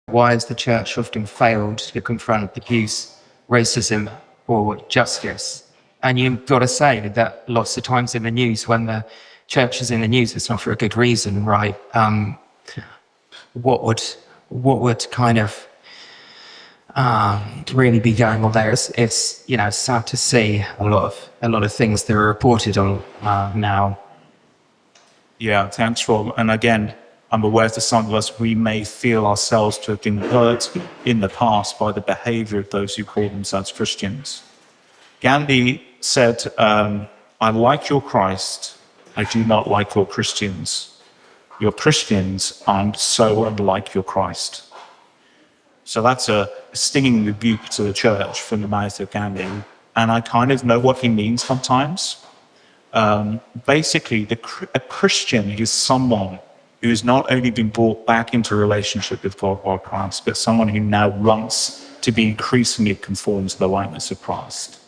Why has the church often failed to confront abuse, racism, or justice? And you've got to say that lots of times in the news, when the church is in the news, it's not for a good reason, right? What would kind of really be going on there? It's sad to see a lot of things that are reported on now. Yeah, thanks, Rob. And again, I'm aware that some of us, we may feel ourselves to have been hurt in the past by the behavior of those who call themselves Christians. Gandhi said, I like your Christ, I do not like your Christians. Your Christians aren't so unlike your Christ. So that's a stinging rebuke to the church from the mouth of Gandhi. And I kind of know what he means sometimes. Basically, a Christian is someone who has not only been brought back into a relationship with God or Christ, but someone who now wants to be increasingly conformed to the likeness of Christ.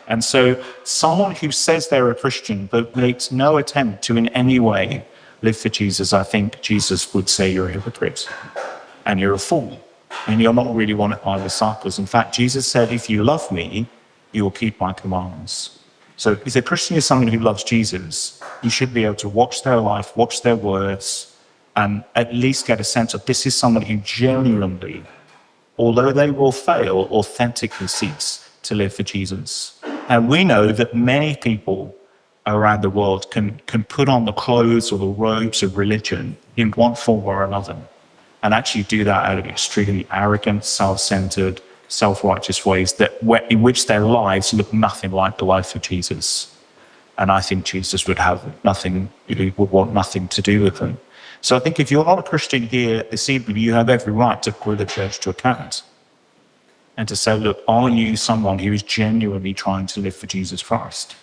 And so someone who says they're a Christian but makes no attempt to in any way live for Jesus, I think Jesus would say you're a hypocrite and you're a fool and you're not really one of my disciples. In fact, Jesus said, if you love me, you will keep my commands. So if a Christian is someone who loves Jesus, you should be able to watch their life, watch their words, and at least get a sense of this is someone who genuinely, although they will fail, authentically seeks to live for Jesus. And we know that many people around the world can put on the clothes or the robes of religion in one form or another, and actually do that out of extremely arrogant, self-centered, self-righteous ways in which their lives look nothing like the life of Jesus. And I think Jesus would want nothing to do with them. So I think if you're not a Christian here this evening, you have every right to call the church to account and to say, look, are you someone who is genuinely trying to live for Jesus Christ?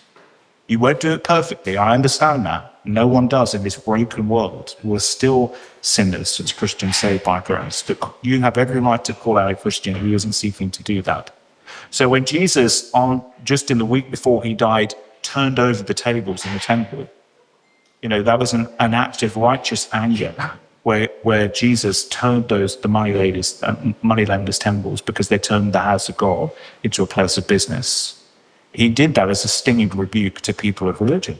You won't do it perfectly, I understand that. No one does in this broken world. We're still sinners as Christians saved by grace. But you have every right to call out a Christian who isn't seeking to do that. So when Jesus, just in the week before he died, turned over the tables in the temple, that was an act of righteous anger where Jesus turned the moneylenders' temples because they turned the house of God into a place of business. He did that as a stinging rebuke to people of religion.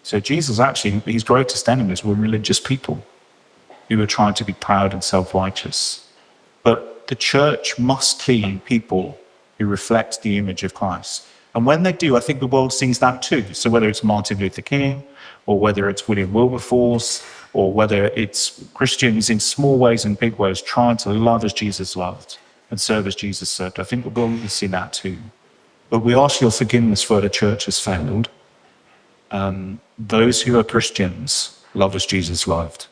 So Jesus actually, his greatest enemies were religious people who were trying to be proud and self-righteous. But the church must be people who reflect the image of Christ. And when they do, I think the world sees that too. So whether it's Martin Luther King, or whether it's William Wilberforce, or whether it's Christians in small ways and big ways trying to love as Jesus loved and serve as Jesus served, I think the world will see that too. But we ask your forgiveness for the church has failed. Those who are Christians love as Jesus loved.